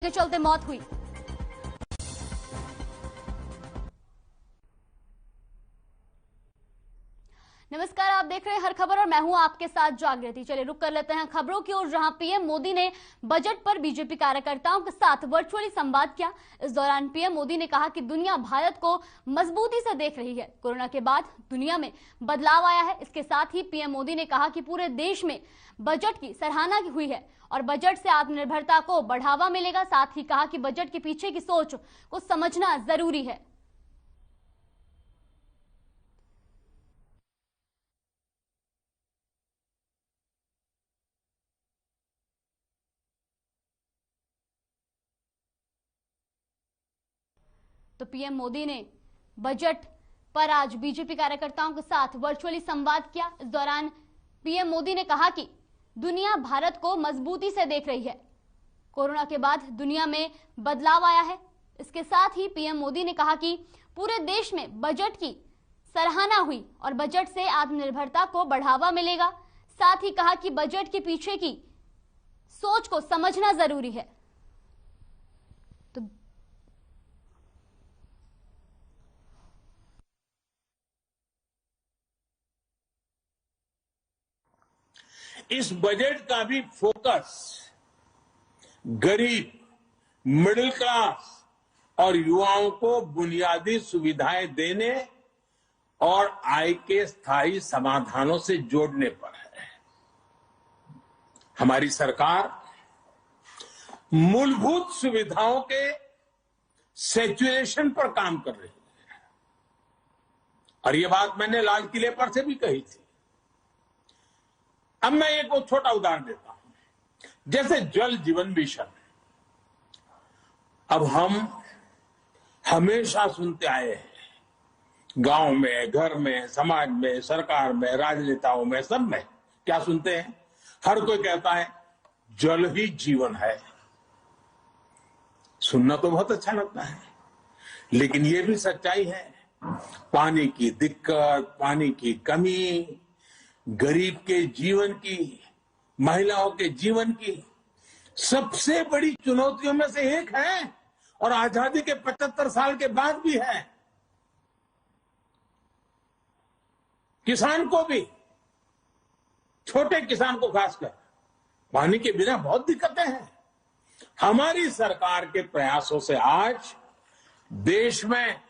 के चलते मौत हुई। नमस्कार, आप देख रहे हैं हर खबर और मैं हूं आपके साथ जागृति। चलिए रुक कर लेते हैं खबरों की ओर, जहां पीएम मोदी ने बजट पर बीजेपी कार्यकर्ताओं के साथ वर्चुअली संवाद किया। इस दौरान पीएम मोदी ने कहा कि दुनिया भारत को मजबूती से देख रही है। कोरोना के बाद दुनिया में बदलाव आया है। इसके साथ ही पीएम मोदी ने कहा कि पूरे देश में बजट की सराहना हुई है और बजट से आत्मनिर्भरता को बढ़ावा मिलेगा। साथ ही कहा कि बजट के पीछे की सोच को समझना जरूरी है। तो पीएम मोदी ने बजट पर आज बीजेपी कार्यकर्ताओं के साथ वर्चुअली संवाद किया। इस दौरान पीएम मोदी ने कहा कि दुनिया भारत को मजबूती से देख रही है। कोरोना के बाद दुनिया में बदलाव आया है। इसके साथ ही पीएम मोदी ने कहा कि पूरे देश में बजट की सराहना हुई और बजट से आत्मनिर्भरता को बढ़ावा मिलेगा। साथ ही कहा कि बजट के पीछे की सोच को समझना जरूरी है। इस बजट का भी फोकस गरीब, मिडिल क्लास और युवाओं को बुनियादी सुविधाएं देने और आय के स्थायी समाधानों से जोड़ने पर है। हमारी सरकार मूलभूत सुविधाओं के सैचुरेशन पर काम कर रही है और ये बात मैंने लाल किले पर से भी कही थी। अब मैं एक छोटा उदाहरण देता हूं, जैसे जल जीवन मिशन। अब हम हमेशा सुनते आए हैं, गांव में, घर में, समाज में, सरकार में, राजनेताओं में, सब में क्या सुनते हैं? हर कोई कहता है जल ही जीवन है। सुनना तो बहुत अच्छा लगता है, लेकिन ये भी सच्चाई है। पानी की दिक्कत, पानी की कमी, गरीब के जीवन की, महिलाओं के जीवन की सबसे बड़ी चुनौतियों में से एक है और आजादी के 75 साल के बाद भी है। किसान को भी, छोटे किसान को खासकर, पानी के बिना बहुत दिक्कतें हैं। हमारी सरकार के प्रयासों से आज देश में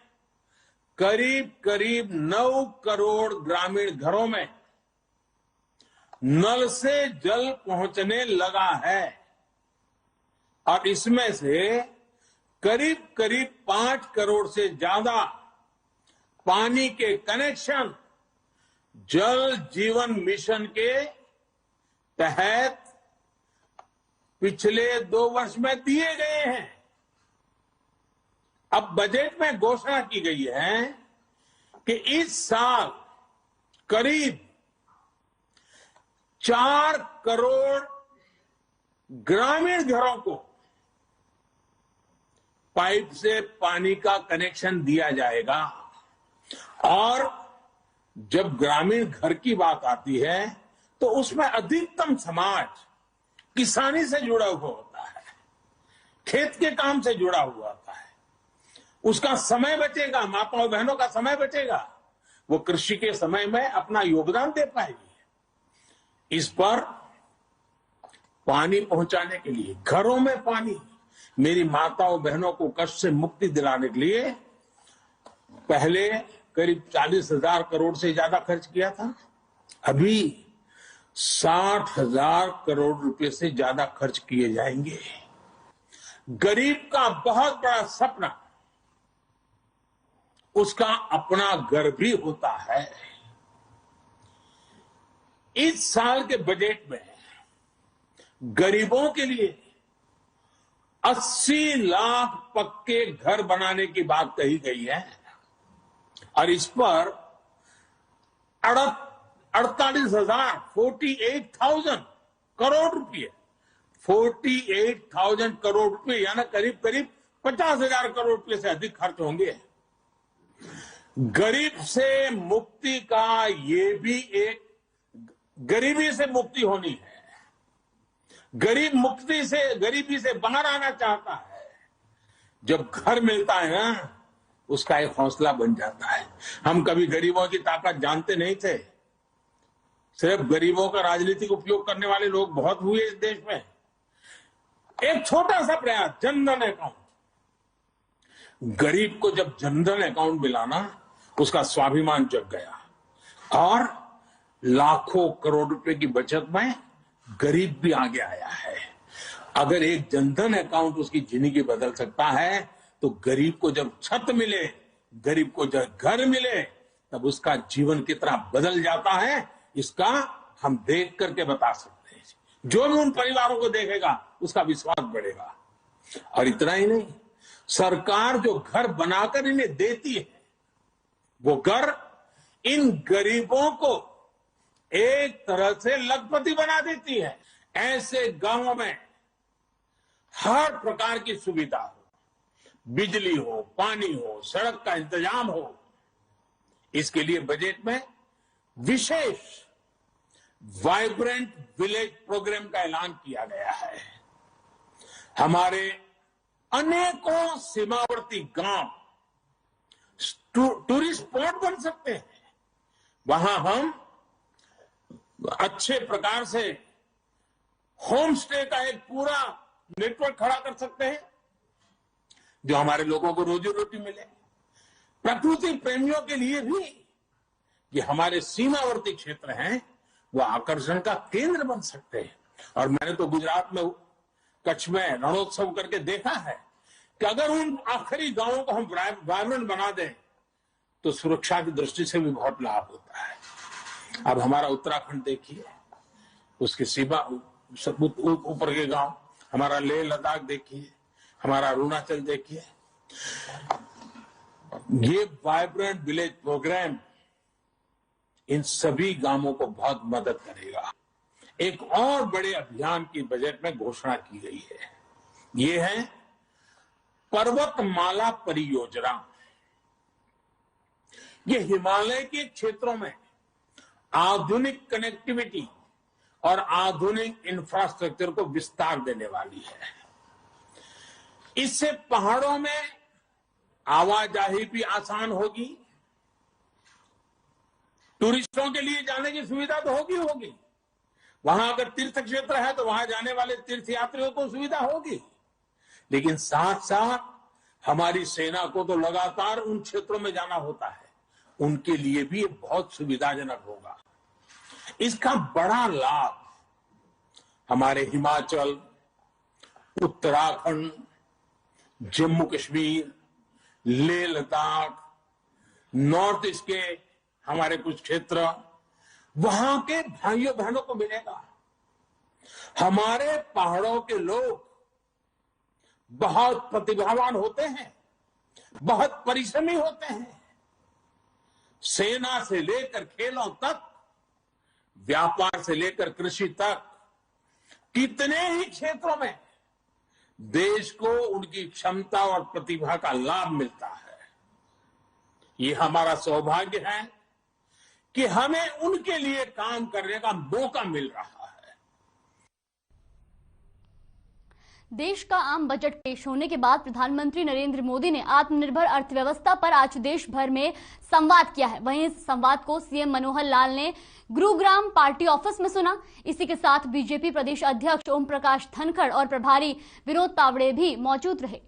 करीब करीब 9 करोड़ ग्रामीण घरों में नल से जल पहुंचने लगा है और इसमें से करीब करीब 5 करोड़ से ज्यादा पानी के कनेक्शन जल जीवन मिशन के तहत पिछले 2 वर्ष में दिए गए हैं। अब बजट में घोषणा की गई है कि इस साल करीब 4 करोड़ ग्रामीण घरों को पाइप से पानी का कनेक्शन दिया जाएगा। और जब ग्रामीण घर की बात आती है तो उसमें अधिकतम समाज किसानी से जुड़ा हुआ होता है, खेत के काम से जुड़ा हुआ होता है। उसका समय बचेगा, माताओं बहनों का समय बचेगा, वो कृषि के समय में अपना योगदान दे पाएगी। इस पर पानी पहुंचाने के लिए, घरों में पानी, मेरी माताओं बहनों को कष्ट से मुक्ति दिलाने के लिए पहले करीब 40,000 करोड़ से ज्यादा खर्च किया था। अभी 60,000 करोड़ रुपए से ज्यादा खर्च किए जाएंगे। गरीब का बहुत बड़ा सपना उसका अपना घर भी होता है। इस साल के बजट में गरीबों के लिए 80 लाख पक्के घर बनाने की बात कही गई है और इस पर 48,000 करोड़ रुपए 48,000 करोड़ रुपए यानी करीब करीब 50,000 करोड़ रुपए से अधिक खर्च होंगे। गरीब से मुक्ति का ये भी एक, गरीबी से मुक्ति होनी है, गरीबी से बाहर आना चाहता है, जब घर मिलता है ना, उसका एक हौसला बन जाता है। हम कभी गरीबों की ताकत जानते नहीं थे। सिर्फ गरीबों का राजनीतिक उपयोग करने वाले लोग बहुत हुए इस देश में। एक छोटा सा प्रयास, जनधन अकाउंट। गरीब को जब जनधन अकाउंट मिला ना, उसका स्वाभिमान जग गया और लाखों करोड़ रुपए की बचत में गरीब भी आगे आया है। अगर एक जनधन अकाउंट उसकी जिंदगी बदल सकता है, तो गरीब को जब छत मिले, गरीब को जब घर मिले, तब उसका जीवन कितना बदल जाता है, इसका हम देख करके बता सकते हैं। जो भी उन परिवारों को देखेगा, उसका विश्वास बढ़ेगा। और इतना ही नहीं, सरकार जो घर बनाकर इन्हें देती है, वो घर इन गरीबों को एक तरह से लखपति बना देती है। ऐसे गांवों में हर प्रकार की सुविधा हो, बिजली हो, पानी हो, सड़क का इंतजाम हो, इसके लिए बजट में विशेष वाइब्रेंट विलेज प्रोग्राम का ऐलान किया गया है। हमारे अनेकों सीमावर्ती गांव टूरिस्ट स्पॉट बन सकते हैं। वहां हम अच्छे प्रकार से होम स्टे का एक पूरा नेटवर्क खड़ा कर सकते हैं, जो हमारे लोगों को रोजी रोटी मिले। प्रकृति प्रेमियों के लिए भी ये हमारे सीमावर्ती क्षेत्र हैं, वो आकर्षण का केंद्र बन सकते हैं। और मैंने तो गुजरात में कच्छ में रणोत्सव करके देखा है कि अगर उन आखिरी गांवों को हम वाइब्रेंट बना दें, तो सुरक्षा की दृष्टि से भी बहुत लाभ होता है। अब हमारा उत्तराखंड देखिए, उसकी सीमा ऊपर के गांव, हमारा लेह लद्दाख देखिए, हमारा अरुणाचल देखिए। ये वाइब्रेंट विलेज प्रोग्राम इन सभी गांवों को बहुत मदद करेगा। एक और बड़े अभियान की बजट में घोषणा की गई है, ये है पर्वतमाला परियोजना। ये हिमालय के क्षेत्रों में आधुनिक कनेक्टिविटी और आधुनिक इंफ्रास्ट्रक्चर को विस्तार देने वाली है। इससे पहाड़ों में आवाजाही भी आसान होगी, टूरिस्टों के लिए जाने की सुविधा तो होगी। वहां अगर तीर्थ क्षेत्र है तो वहां जाने वाले तीर्थयात्रियों को सुविधा होगी, लेकिन साथ साथ हमारी सेना को तो लगातार उन क्षेत्रों में जाना होता है, उनके लिए भी बहुत सुविधाजनक होगा। इसका बड़ा लाभ हमारे हिमाचल, उत्तराखंड, जम्मू कश्मीर, लेह लद्दाख, नॉर्थ ईस्ट के हमारे कुछ क्षेत्र, वहां के भाइयों बहनों को मिलेगा। हमारे पहाड़ों के लोग बहुत प्रतिभावान होते हैं, बहुत परिश्रमी होते हैं। सेना से लेकर खेलों तक, व्यापार से लेकर कृषि तक, कितने ही क्षेत्रों में देश को उनकी क्षमता और प्रतिभा का लाभ मिलता है। ये हमारा सौभाग्य है कि हमें उनके लिए काम करने का मौका मिल रहा है। देश का आम बजट पेश होने के बाद प्रधानमंत्री नरेंद्र मोदी ने आत्मनिर्भर अर्थव्यवस्था पर आज देश भर में संवाद किया है। वहीं इस संवाद को सीएम मनोहर लाल ने गुरुग्राम पार्टी ऑफिस में सुना। इसी के साथ बीजेपी प्रदेश अध्यक्ष ओम प्रकाश धनखड़ और प्रभारी विनोद तावड़े भी मौजूद रहे।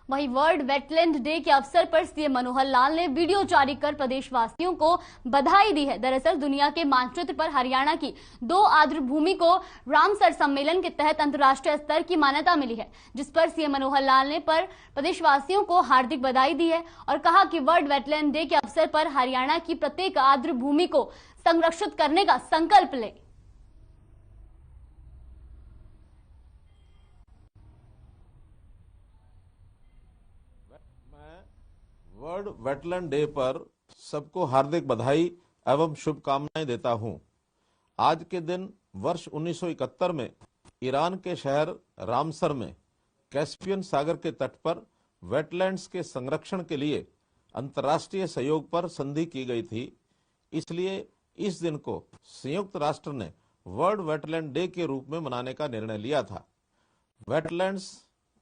वहीं वर्ल्ड वेटलैंड डे के अवसर पर सीएम मनोहर लाल ने वीडियो जारी कर प्रदेशवासियों को बधाई दी है। दरअसल दुनिया के मानचित्र पर हरियाणा की 2 आर्द्र भूमि को रामसर सम्मेलन के तहत अंतर्राष्ट्रीय स्तर की मान्यता मिली है, जिस पर सीएम मनोहर लाल ने प्रदेशवासियों को हार्दिक बधाई दी है और कहा कि वर्ल्ड वेटलैंड डे के अवसर पर हरियाणा की प्रत्येक आर्द्र भूमि को संरक्षित करने का संकल्प ले। मैं वर्ल्ड वेटलैंड डे पर सबको हार्दिक बधाई एवं शुभकामनाएं देता हूं। आज के दिन वर्ष 1971 में ईरान के शहर रामसर में कैस्पियन सागर के तट पर वेटलैंड्स के संरक्षण के लिए अंतर्राष्ट्रीय सहयोग पर संधि की गई थी। इसलिए इस दिन को संयुक्त राष्ट्र ने वर्ल्ड वेटलैंड डे के रूप में मनाने का निर्णय लिया था। वेटलैंड्स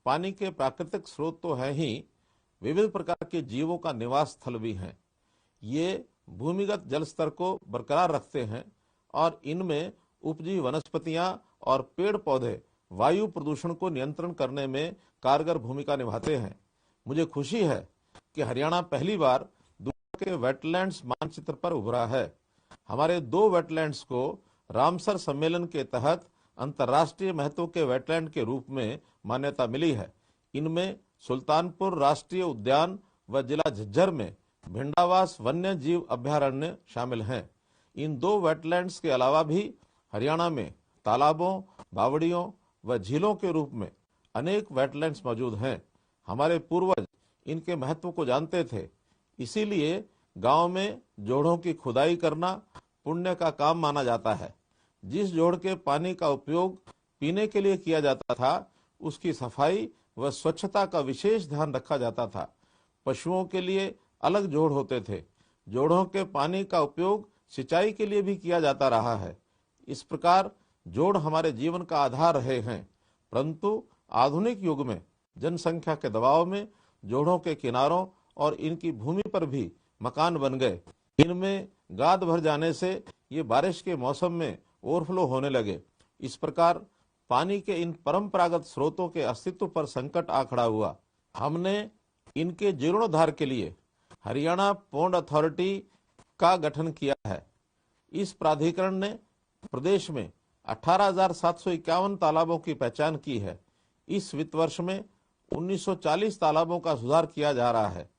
पानी के प्राकृतिक स्रोत तो है ही, विविध प्रकार के जीवों का निवास स्थल भी हैं। ये भूमिगत जल स्तर को बरकरार रखते हैं और इनमें उपजी वनस्पतियां और पेड़ पौधे वायु प्रदूषण को नियंत्रण करने में कारगर भूमिका निभाते हैं। मुझे खुशी है कि हरियाणा पहली बार दुनिया के वेटलैंड्स मानचित्र पर उभरा है। हमारे 2 वेटलैंड्स को रामसर सम्मेलन के तहत अंतर्राष्ट्रीय महत्व के वेटलैंड के रूप में मान्यता मिली है। इनमें सुल्तानपुर राष्ट्रीय उद्यान व जिला झज्जर में भिंडावास वन्य जीव अभयारण्य शामिल हैं। इन 2 वेटलैंड्स के अलावा भी हरियाणा में तालाबों, बावड़ियों व झीलों के रूप में अनेक वेटलैंड्स मौजूद हैं। हमारे पूर्वज इनके महत्व को जानते थे, इसीलिए गांव में जोड़ों की खुदाई करना पुण्य का काम माना जाता है। जिस जोड़ के पानी का उपयोग पीने के लिए किया जाता था, उसकी सफाई व स्वच्छता का विशेष ध्यान रखा जाता था। पशुओं के लिए अलग जोड़ होते थे। जोड़ों के पानी का उपयोग सिंचाई के लिए भी किया जाता रहा है। इस प्रकार जोड़ हमारे जीवन का आधार रहे हैं, परंतु आधुनिक युग में जनसंख्या के दबाव में जोड़ों के किनारों और इनकी भूमि पर भी मकान बन गए। इनमें गाद भर जाने से ये बारिश के मौसम में ओवरफ्लो होने लगे। इस प्रकार पानी के इन परंपरागत स्रोतों के अस्तित्व पर संकट आ खड़ा हुआ। हमने इनके जीर्णोद्धार के लिए हरियाणा पोंड अथॉरिटी का गठन किया है। इस प्राधिकरण ने प्रदेश में 18,751 तालाबों की पहचान की है। इस वित्त वर्ष में 1940 तालाबों का सुधार किया जा रहा है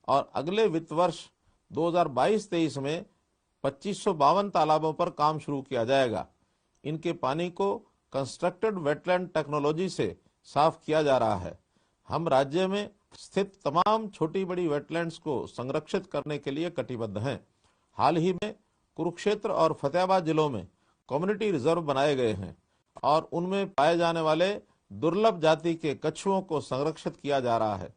और अगले वित्त वर्ष 2022-23 में 2552 तालाबों पर काम शुरू किया जाएगा। इनके पानी को कंस्ट्रक्टेड वेटलैंड टेक्नोलॉजी से साफ किया जा रहा है। हम राज्य में स्थित तमाम छोटी बड़ी वेटलैंड्स को संरक्षित करने के लिए कटिबद्ध हैं। हाल ही में कुरुक्षेत्र और फतेहाबाद जिलों में कम्युनिटी रिजर्व बनाए गए हैं और उनमें पाए जाने वाले दुर्लभ जाति के कछुओं को संरक्षित किया जा रहा है।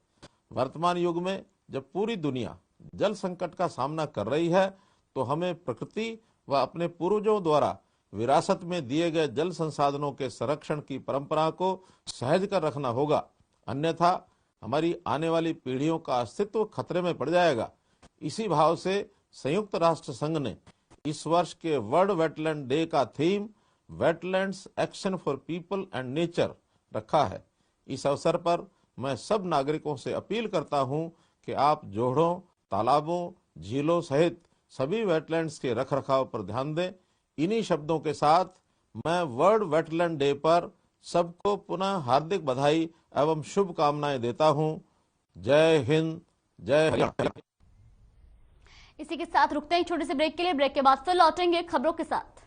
वर्तमान युग में जब पूरी दुनिया जल संकट का सामना कर रही है, तो हमें प्रकृति व अपने पूर्वजों द्वारा विरासत में दिए गए जल संसाधनों के संरक्षण की परंपरा को सहज कर रखना होगा, अन्यथा हमारी आने वाली पीढ़ियों का अस्तित्व खतरे में पड़ जाएगा। इसी भाव से संयुक्त राष्ट्र संघ ने इस वर्ष के वर्ल्ड वेटलैंड डे का theme wetlands action for people and nature रखा है। इस अवसर पर मैं सब नागरिकों से अपील करता हूं कि आप जोड़ों, तालाबों, झीलों सहित सभी वेटलैंड्स के रखरखाव पर ध्यान दें। इन्हीं शब्दों के साथ मैं वर्ल्ड वेटलैंड डे पर सबको पुनः हार्दिक बधाई एवं शुभकामनाएं देता हूं। जय हिंद, जय हरियाणा। इसी के साथ रुकते हैं छोटे से ब्रेक के लिए। ब्रेक के बाद फिर लौटेंगे खबरों के साथ।